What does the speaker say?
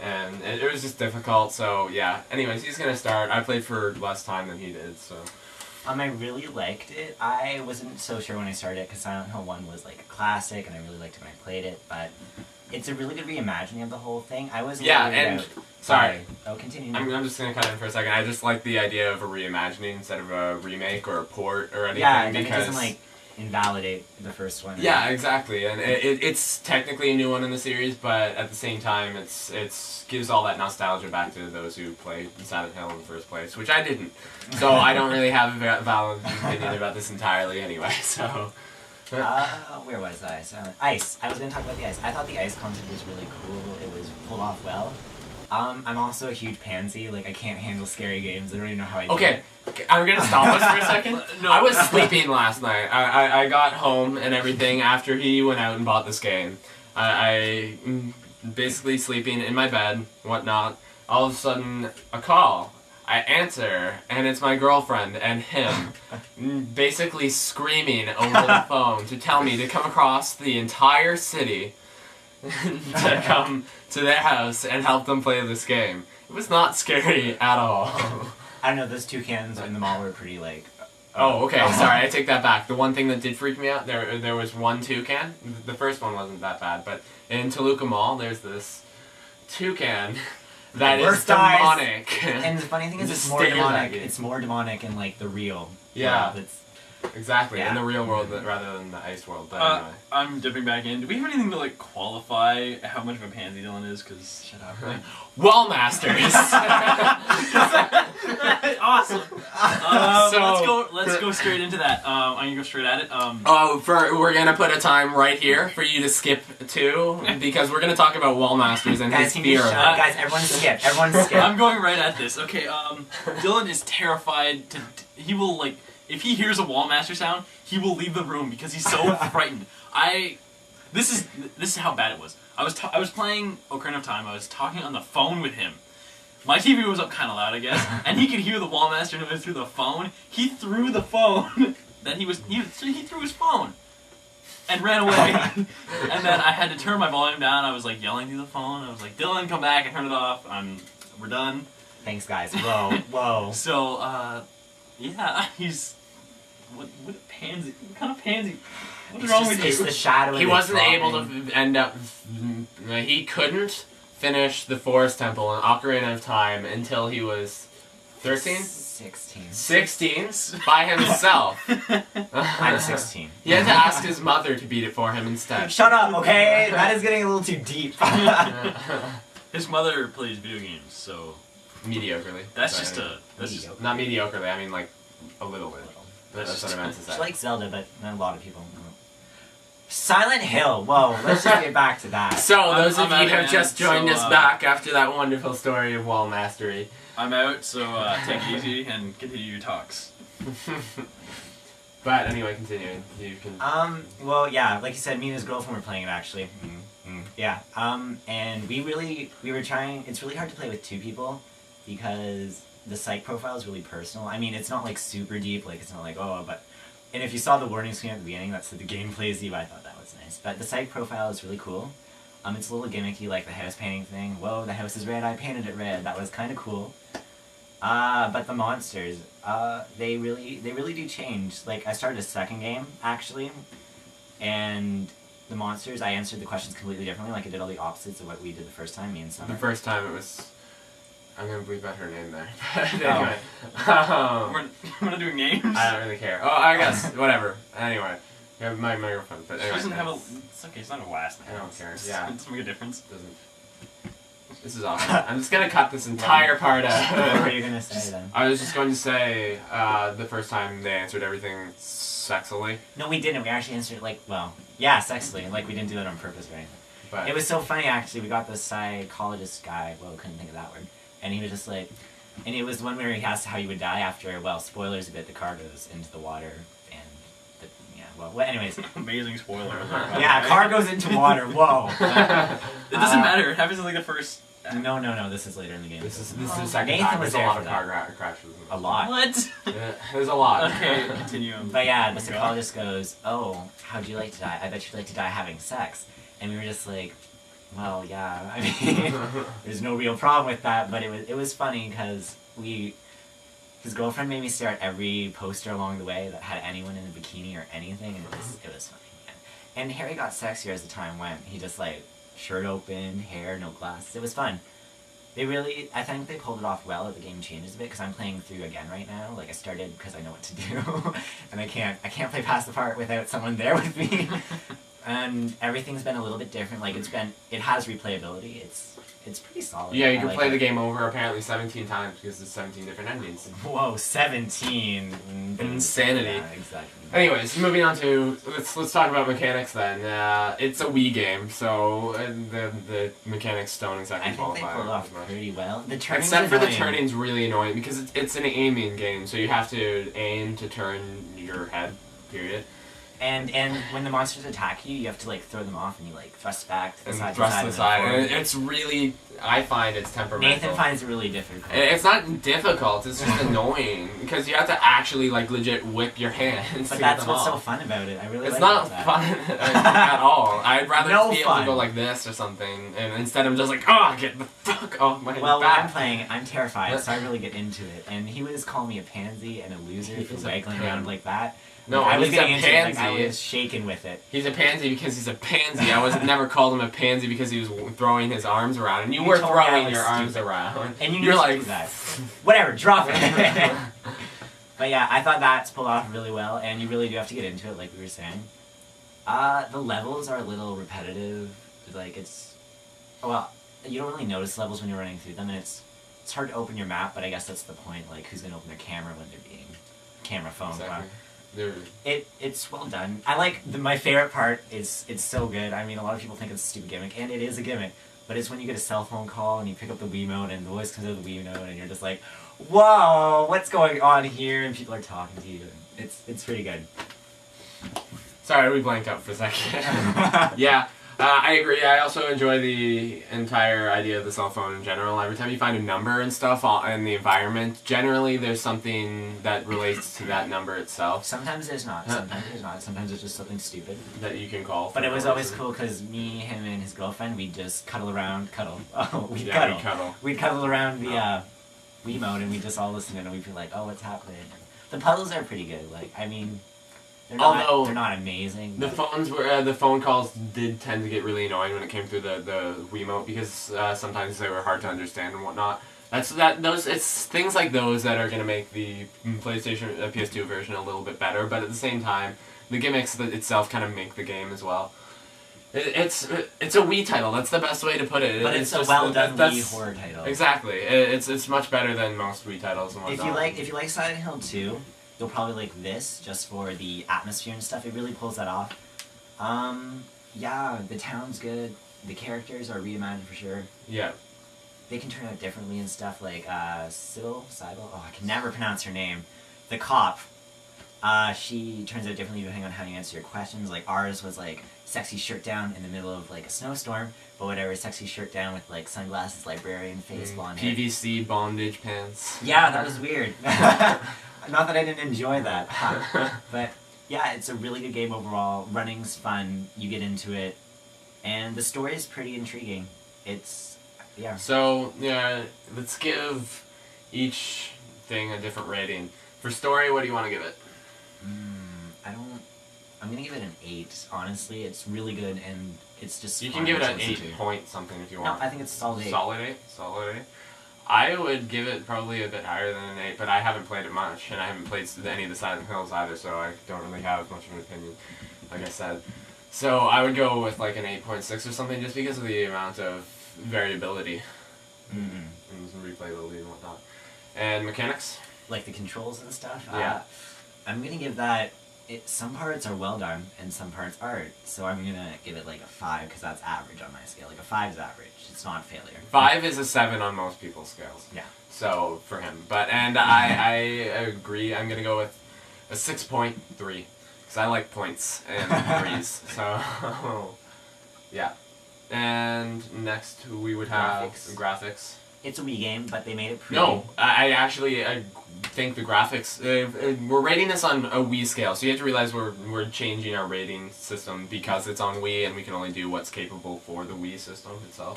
and it was just difficult. So yeah. Anyways, he's gonna start. I played for less time than he did, so. I really liked it. I wasn't so sure when I started it because Silent Hill 1 was like a classic and I really liked it when I played it, but it's a really good reimagining of the whole thing. I was sorry. Oh, continue. I'm just gonna cut in for a second. I just like the idea of a reimagining instead of a remake or a port or anything. Yeah, and because it doesn't like invalidate the first one. Yeah, exactly, and it's technically a new one in the series, but at the same time, it's gives all that nostalgia back to those who played Silent Hill in the first place, which I didn't. So I don't really have a valid opinion about this entirely anyway. So. Where was I? Ice. I was going to talk about the ice. I thought the ice concept was really cool. It was pulled off well. I'm also a huge pansy. Like, I can't handle scary games. I don't even know how I do it. I'm going to stop us for a second. No. I was sleeping last night. I got home and everything after he went out and bought this game. I basically sleeping in my bed, whatnot. All of a sudden, a call. I answer, and it's my girlfriend and him basically screaming over the phone to tell me to come across the entire city to come to their house and help them play this game. It was not scary at all. I don't know, those toucans in the mall were pretty, like... Oh, okay, sorry, I take that back. The one thing that did freak me out, there was one toucan. The first one wasn't that bad, but in Toluca Mall, there's this toucan that is demonic. And the funny thing is, it's more demonic. It's more demonic in, like, the real world. Exactly, in the real world rather than the ice world. But anyway. I'm dipping back in. Do we have anything to like qualify how much of a pansy Dylan is? Because shut up. Wall Masters. Awesome. Let's go straight into that. I'm gonna go straight at it. We're gonna put a time right here for you to skip to because we're gonna talk about Wall Masters and his fear of it. Guys, everyone skip. Everyone skip. I'm going right at this. Okay. Dylan is terrified. He will like. If he hears a Wallmaster sound, he will leave the room because he's so frightened. This is how bad it was. I was playing Ocarina of Time. I was talking on the phone with him. My TV was up kind of loud, I guess, and he could hear the Wallmaster noise through the phone. He threw the phone. Then he threw his phone and ran away. And then I had to turn my volume down. I was like yelling through the phone. I was like, "Dylan, come back and turn it off. We're done." Thanks, guys. Whoa. So, yeah, he's. What a pansy. What kind of pansy? What's wrong with you? It's the shadow. He wasn't able to end up. He couldn't finish the Forest Temple in Ocarina of Time until he was 13? 16. 16 by himself. I'm 16. He had to ask his mother to beat it for him instead. Shut up, okay? That is getting a little too deep. His mother plays video games, so mediocrely. That's just mediocre. Not mediocrely. I mean like a little bit. That's what I meant to say. She likes Zelda, but not a lot of people. Silent Hill. Whoa, let's just get back to that. So, those of you who have just joined us back after that wonderful story of Wall Mastery. I'm out, so take it easy and continue your talks. But anyway, continuing. You can... well, yeah, like you said, me and his girlfriend were playing it, actually. Yeah, and we were trying, it's really hard to play with two people, because the psych profile is really personal. I mean, it's not like super deep, like it's not like, and if you saw the warning screen at the beginning, that's the game plays deep, I thought that was nice. But the psych profile is really cool. It's a little gimmicky, like the house painting thing. Whoa, the house is red, I painted it red. That was kind of cool. But the monsters, they really do change. Like, I started a second game, actually, and the monsters, I answered the questions completely differently. Like, I did all the opposites of what we did the first time, me and Summer. The first time it was... I'm gonna bleep out her name there. But anyway. We're not doing names? I don't really care. Oh, I guess. Whatever. Anyway. My girlfriend. But anyway. She doesn't have a... It's okay, it's not a last name. I don't care. Yeah. It doesn't make a difference. This is awesome. I'm just gonna cut this entire part out. What were you gonna say then? I was just going to say, the first time they answered everything sexily. No, we didn't. We actually answered, like, well, yeah, sexily. Like, we didn't do that on purpose or anything. But it was so funny, actually. We got this psychologist guy. Well, we couldn't think of that word. And he was just like, and it was one where he asked how you would die after, well, spoilers a bit, the car goes into the water, and, anyways. Amazing spoiler. Yeah, car goes into water, whoa. It doesn't matter, it happens in like the first... No, this is later in the game. This is the second Nathan time. was There's a there lot for of that. car crashes. A lot. What? Yeah, there's a lot. Okay, continue. But yeah, the psychologist goes, oh, how'd you like to die? I bet you'd like to die having sex. And we were just like, Well, yeah. I mean, there's no real problem with that, but it was funny because his girlfriend made me stare at every poster along the way that had anyone in a bikini or anything, and it was funny. Yeah. And Harry got sexier as the time went. He just like shirt open, hair, no glasses. It was fun. I think they pulled it off well. The game changes a bit because I'm playing through again right now. Like I started because I know what to do, and I can't play past the part without someone there with me. And everything's been a little bit different. Like it has replayability. It's pretty solid. Yeah, you can play the game over apparently 17 times because there's 17 different endings. Whoa, 17! Insanity. Yeah, exactly. Anyways, moving on to let's talk about mechanics then. It's a Wii game, so the mechanics don't exactly qualify. I think they pulled it off pretty well. The turning's Except for annoying. the turning's really annoying because it's an aiming game, so you have to aim to turn your head. Period. And when the monsters attack you, you have to like throw them off and you like thrust back to the And side. thrust to the side. forward. And it's really, I find it's temperamental. Nathan finds it really difficult. It's not difficult, it's just annoying. Because you have to actually like legit whip your hands. But to that's get them what's off. so fun about it. I really It's like not that. fun at all. I'd rather No be able to fun. go like this or something. And instead I'm just like, oh, get the fuck off my Well, when back. I'm playing, I'm terrified, so I really get into it. And he was calling me a pansy and a loser for He's a waggling pan- around like that. No, I was he's getting a into it, like, I pansy. was shaken with it. He's a pansy because he's a pansy. I was never called him a pansy because he was throwing his arms around. And you were told me I throwing was your arms stupid. around. And you You're knew to like, do that. Whatever, drop it. But yeah, I thought that's pulled off really well, and you really do have to get into it, like we were saying. The levels are a little repetitive. Like well, you don't really notice levels when you're running through them, and it's hard to open your map. But I guess that's the point. Like, who's gonna open their camera when they're being camera phone? Exactly. It's well done. I like my favorite part is it's so good. I mean, a lot of people think it's a stupid gimmick, and it is a gimmick. But it's when you get a cell phone call and you pick up the Wiimote and the voice comes out of the Wiimote and you're just like, whoa, what's going on here? And people are talking to you. And it's pretty good. Sorry, we blanked out for a second. Yeah, I agree. I also enjoy the entire idea of the cell phone in general. Every time you find a number and stuff in the environment, generally there's something that relates to that number itself Sometimes there's not. Sometimes there's not. Sometimes it's just something stupid. that you can call. But for it was no always reason. cool because me, him, and his girlfriend, we'd just cuddle around. Oh, we'd Yeah, cuddle. we cuddle. We'd cuddle around the Wiimote and we'd just all listen and we'd be like, oh, what's happening? The puzzles are pretty good. Like, I mean, Although they're not amazing. the but- phones were the phone calls did tend to get really annoying when it came through the Wiimote because sometimes they were hard to understand and whatnot. It's things like those that are gonna make the PlayStation PS2 version a little bit better, but at the same time, the gimmicks itself kind of make the game as well. It's a Wii title. That's the best way to put it. But it's a just- well done that's- Wii horror title. Exactly. It's much better than most Wii titles and whatnot. If you like Silent Hill 2, you'll probably like this just for the atmosphere and stuff. It really pulls that off. Yeah, the town's good. The characters are reimagined for sure. Yeah. They can turn out differently and stuff. Like Sybil, oh, I can never pronounce her name. The cop. She turns out differently depending on how you answer your questions. Like ours was like sexy shirt down in the middle of like a snowstorm, but whatever, sexy shirt down with like sunglasses, librarian face, blonde hair. PVC bondage pants. Yeah, that was weird. Not that I didn't enjoy that, but yeah, it's a really good game overall. Running's fun. You get into it, and the story is pretty intriguing. Yeah. So, yeah, let's give each thing a different rating. For story, what do you want to give it? I'm gonna give it an 8. Honestly, it's really good, and it's just. You fun can give it to an listen 8 to. point something if you No, want. I think it's a solid 8. Solid 8? Solid 8? I would give it probably a bit higher than an 8, but I haven't played it much, and I haven't played any of the Silent Hills either, so I don't really have much of an opinion, like I said. So I would go with like an 8.6 or something, just because of the amount of variability and replayability and whatnot. And mechanics? Like the controls and stuff. Yeah. I'm gonna give that. Some parts are well done, and some parts aren't. So I'm gonna give it like a 5 because that's average on my scale. Like a 5 is average. It's not a failure. 5 is a 7 on most people's scales. Yeah. So, for him. And I agree, I'm gonna go with a 6.3. Because I like points and threes. So, yeah. And next we would have graphics. It's a Wii game, but they made it pretty. No, I actually think the graphics. We're rating this on a Wii scale, so you have to realize we're changing our rating system because it's on Wii, and we can only do what's capable for the Wii system itself.